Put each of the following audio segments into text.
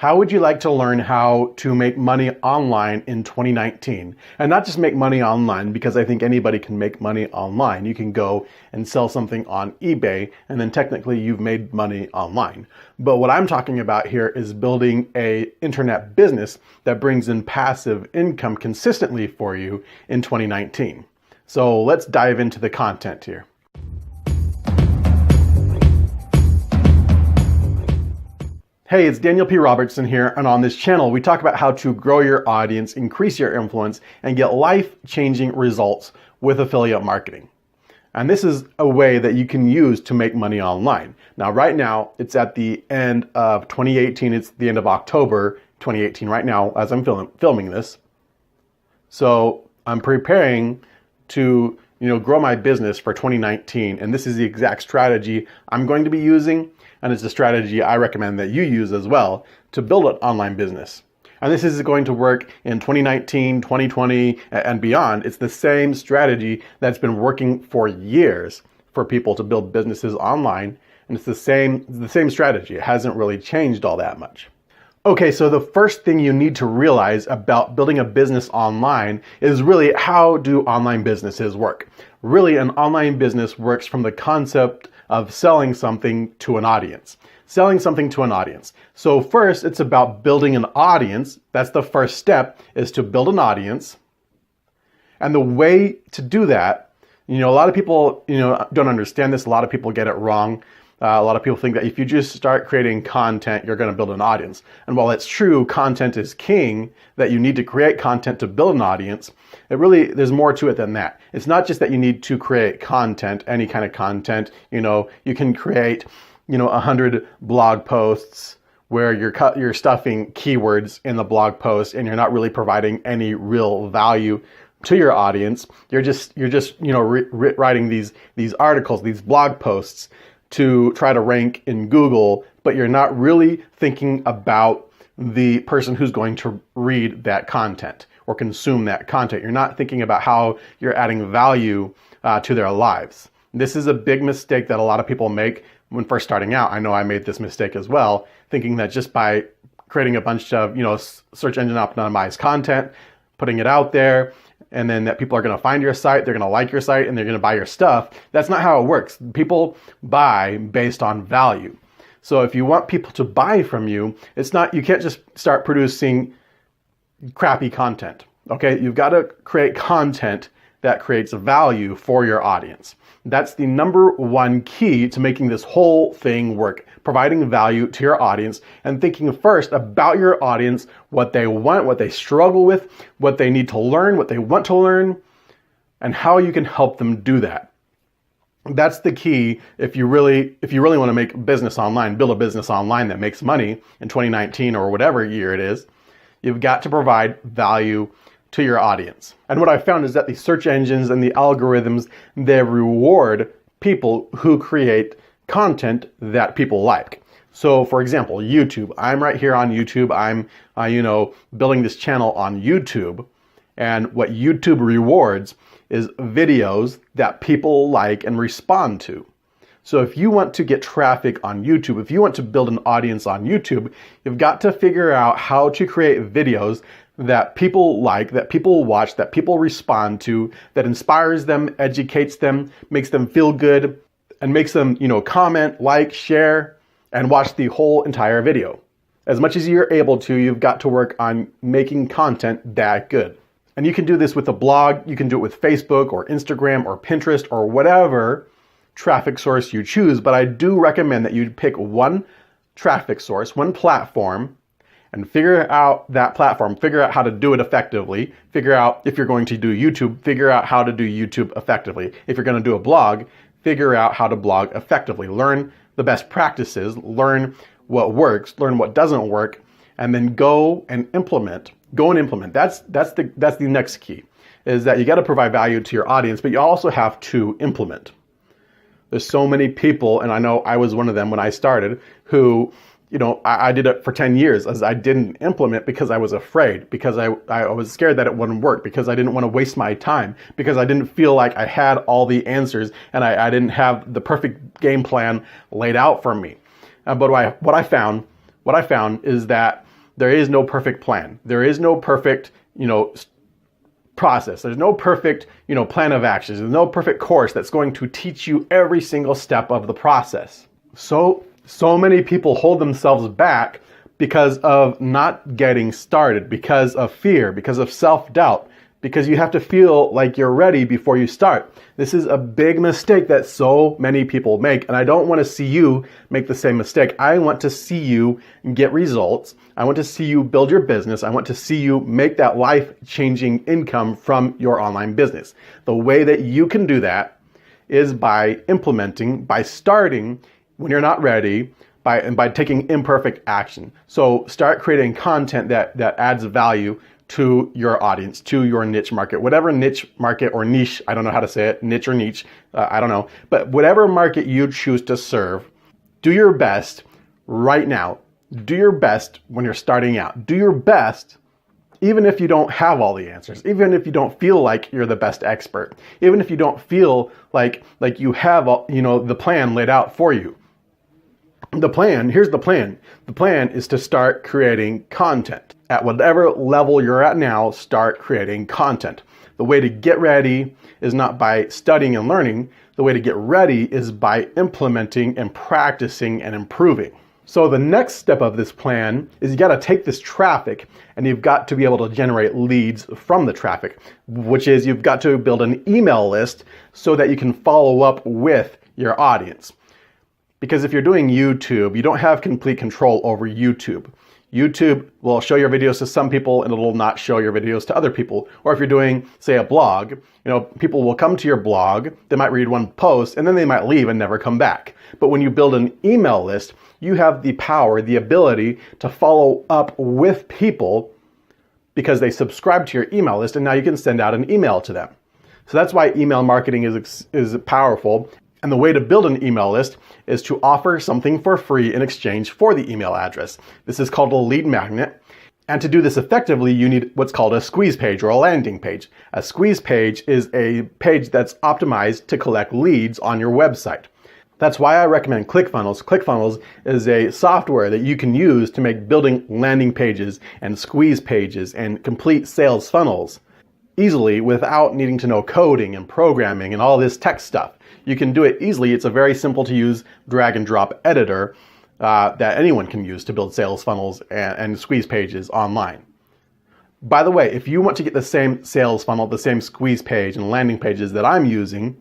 How would you like to learn how to make money online in 2019? And not just make money online, because I think anybody can make money online. You can go and sell something on eBay, and then technically you've made money online. But what I'm talking about here is building an internet business that brings in passive income consistently for you in 2019. So let's dive into the content here. Hey, it's Daniel P. Robertson here, and on this channel we talk about how to grow your audience, increase your influence, and get life-changing results with affiliate marketing. And this is a way that you can use to make money online. Now, right now, it's at the end of 2018. It's the end of October 2018 right now as I'm filming this. So I'm preparing to grow my business for 2019, and this is the exact strategy I'm going to be using. And it's a strategy I recommend that you use as well to build an online business. And this is going to work in 2019, 2020, and beyond. It's the same strategy that's been working for years for people to build businesses online. And it's the same strategy. It hasn't really changed all that much. Okay, so the first thing you need to realize about building a business online is really, how do online businesses work? Really, an online business works from the concept of selling something to an audience. Selling something to an audience. So first, it's about building an audience. That's the first step, is to build an audience. And the way to do that, a lot of people, don't understand this. A lot of people get it wrong. A lot of people think that if you just start creating content, you're going to build an audience. And while it's true, content is king, that you need to create content to build an audience, there's more to it than that. It's not just that you need to create content, any kind of content. You can create, 100 blog posts where you're stuffing keywords in the blog post and you're not really providing any real value to your audience. You're just writing these articles, these blog posts to try to rank in Google, but you're not really thinking about the person who's going to read that content or consume that content. You're not thinking about how you're adding value to their lives. This is a big mistake that a lot of people make when first starting out. I know I made this mistake as well, thinking that just by creating a bunch of search engine optimized content, putting it out there, and then that people are going to find your site, they're going to like your site, and they're going to buy your stuff. That's not how it works. People buy based on value. So if you want people to buy from you, you can't just start producing crappy content. Okay, you've got to create content that creates value for your audience. That's the number one key to making this whole thing work. Providing value to your audience and thinking first about your audience, what they want, what they struggle with, what they need to learn, what they want to learn, and how you can help them do that. That's the key if you really want to make a business online, build a business online that makes money in 2019 or whatever year it is. You've got to provide value to your audience. And what I found is that the search engines and the algorithms, they reward people who create content that people like. So for example, YouTube. I'm right here on YouTube. I'm building this channel on YouTube, and what YouTube rewards is videos that people like and respond to. So if you want to get traffic on YouTube, if you want to build an audience on YouTube, you've got to figure out how to create videos that people like, that people watch, that people respond to, that inspires them, educates them, makes them feel good, and makes them, comment, like, share, and watch the whole entire video. As much as you're able to, you've got to work on making content that good. And you can do this with a blog, you can do it with Facebook or Instagram or Pinterest or whatever traffic source you choose, but I do recommend that you pick one traffic source, one platform, and figure out that platform, figure out how to do it effectively, figure out if you're going to do YouTube, figure out how to do YouTube effectively. If you're going to do a blog, figure out how to blog effectively. Learn the best practices, learn what works, learn what doesn't work, and then go and implement. That's the next key, is that you got to provide value to your audience, but you also have to implement. There's so many people, and I know I was one of them when I started, who I did it for 10 years as I didn't implement because I was afraid, because I was scared that it wouldn't work, because I didn't want to waste my time, because I didn't feel like I had all the answers and I didn't have the perfect game plan laid out for me. But what I found is that There is no perfect plan. There is no perfect, process. There's no perfect, plan of actions. There's no perfect course that's going to teach you every single step of the process. So many people hold themselves back because of not getting started, because of fear, because of self-doubt, because you have to feel like you're ready before you start. This is a big mistake that so many people make, and I don't want to see you make the same mistake. I want to see you get results. I want to see you build your business. I want to see you make that life-changing income from your online business. The way that you can do that is by implementing, by starting when you're not ready, by taking imperfect action. So start creating content that adds value to your audience, to your niche market, whatever niche market or niche, I don't know how to say it, niche or niche, I don't know, but whatever market you choose to serve, do your best right now. Do your best when you're starting out. Do your best even if you don't have all the answers, even if you don't feel like you're the best expert, even if you don't feel like you have the plan laid out for you. Here's the plan. The plan is to start creating content. At whatever level you're at now, start creating content. The way to get ready is not by studying and learning. The way to get ready is by implementing and practicing and improving. So the next step of this plan is you got to take this traffic and you've got to be able to generate leads from the traffic, which is you've got to build an email list so that you can follow up with your audience. Because if you're doing YouTube, you don't have complete control over YouTube. YouTube will show your videos to some people and it will not show your videos to other people. Or if you're doing, say, a blog, people will come to your blog, they might read one post, and then they might leave and never come back. But when you build an email list, you have the power, the ability to follow up with people because they subscribe to your email list, and now you can send out an email to them. So that's why email marketing is powerful. And the way to build an email list is to offer something for free in exchange for the email address. This is called a lead magnet. And to do this effectively, you need what's called a squeeze page or a landing page. A squeeze page is a page that's optimized to collect leads on your website. That's why I recommend ClickFunnels. ClickFunnels is a software that you can use to make building landing pages and squeeze pages and complete sales funnels easily without needing to know coding and programming and all this tech stuff. You can do it easily. It's a very simple to use drag and drop editor that anyone can use to build sales funnels and squeeze pages online. By the way, if you want to get the same sales funnel, the same squeeze page and landing pages that I'm using,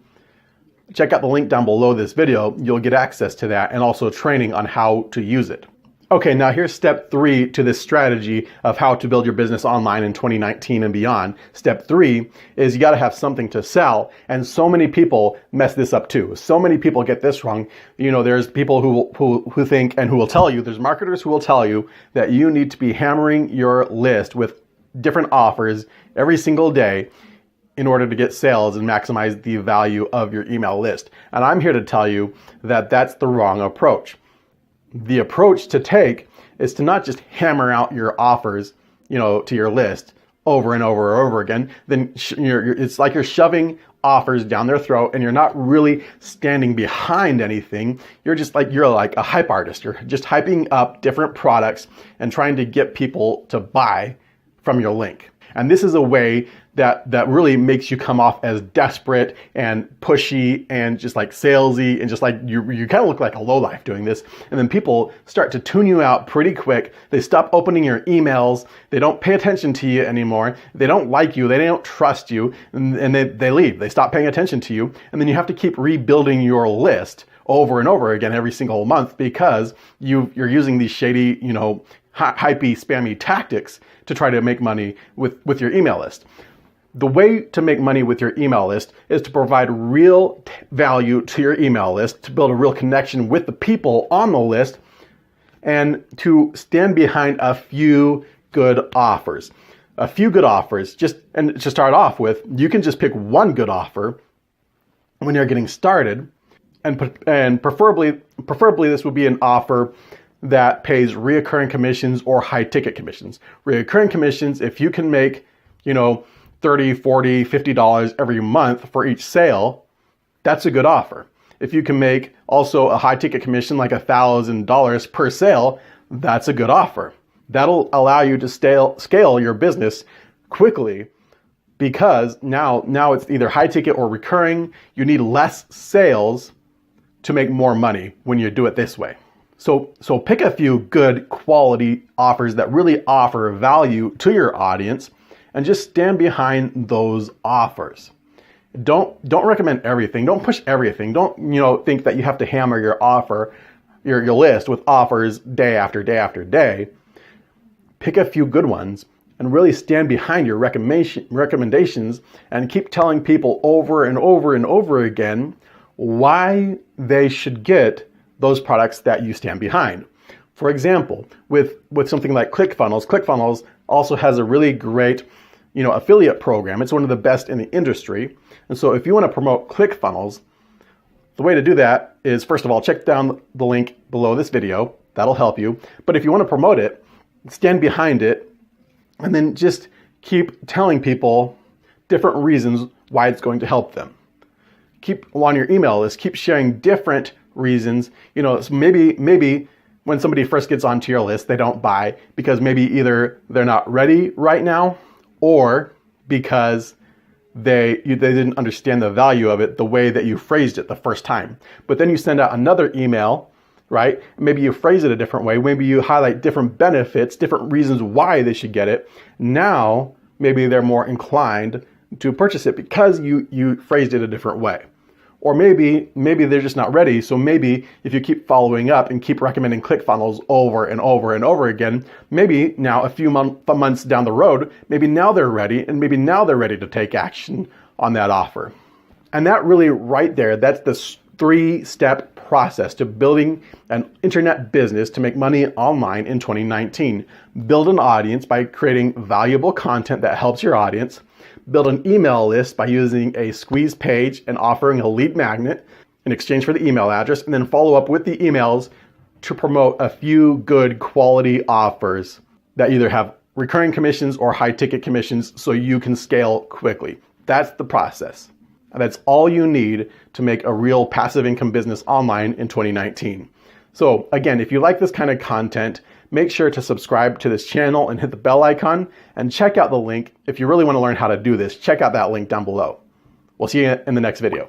check out the link down below this video. You'll get access to that and also training on how to use it. Okay, now here's step 3 to this strategy of how to build your business online in 2019 and beyond. Step 3 is you got to have something to sell, and so many people mess this up too. So many people get this wrong. There's people who think and who will tell you, there's marketers who will tell you that you need to be hammering your list with different offers every single day in order to get sales and maximize the value of your email list. And I'm here to tell you that that's the wrong approach. The approach to take is to not just hammer out your offers, to your list over and over and over again. Then it's like you're shoving offers down their throat and you're not really standing behind anything. You're like a hype artist. You're just hyping up different products and trying to get people to buy from your link. And this is a way that really makes you come off as desperate and pushy and just like salesy and just like you kind of look like a lowlife doing this. And then people start to tune you out pretty quick. They stop opening your emails. They don't pay attention to you anymore. They don't like you. They don't trust you. And they leave. They stop paying attention to you. And then you have to keep rebuilding your list over and over again every single month because you're using these shady, hypey, spammy tactics to try to make money with your email list. The way to make money with your email list is to provide real value to your email list, to build a real connection with the people on the list, and to stand behind a few good offers. A few good offers, and to start off with, you can just pick one good offer when you're getting started, and preferably this would be an offer that pays reoccurring commissions or high ticket commissions. Reoccurring commissions, if you can make, $30, $40, $50 every month for each sale, that's a good offer. If you can make also a high ticket commission like $1,000 per sale, that's a good offer. That'll allow you to scale your business quickly, because now it's either high ticket or recurring. You need less sales to make more money when you do it this way. So pick a few good quality offers that really offer value to your audience and just stand behind those offers. Don't recommend everything. Don't push everything. Don't think that you have to hammer your offer, your list with offers day after day after day. Pick a few good ones and really stand behind your recommendations and keep telling people over and over and over again why they should get those products that you stand behind. For example, with something like ClickFunnels also has a really great, affiliate program. It's one of the best in the industry. And so if you want to promote ClickFunnels, the way to do that is, first of all, check down the link below this video. That'll help you. But if you want to promote it, stand behind it, and then just keep telling people different reasons why it's going to help them. Keep on your email list, keep sharing different reasons. So maybe when somebody first gets onto your list, they don't buy because maybe either they're not ready right now, or because they didn't understand the value of it the way that you phrased it the first time. But then you send out another email, right? Maybe you phrase it a different way. Maybe you highlight different benefits, different reasons why they should get it. Now, maybe they're more inclined to purchase it because you phrased it a different way. Or maybe they're just not ready. So maybe if you keep following up and keep recommending ClickFunnels over and over and over again, maybe now a few months down the road, maybe now they're ready, and maybe now they're ready to take action on that offer. And that really right there, that's the 3-step process to building an internet business to make money online in 2019. Build an audience by creating valuable content that helps your audience. Build an email list by using a squeeze page and offering a lead magnet in exchange for the email address, and then follow up with the emails to promote a few good quality offers that either have recurring commissions or high ticket commissions so you can scale quickly. That's the process. And that's all you need to make a real passive income business online in 2019. So again, if you like this kind of content, make sure to subscribe to this channel and hit the bell icon, and check out the link. If you really want to learn how to do this, check out that link down below. We'll see you in the next video.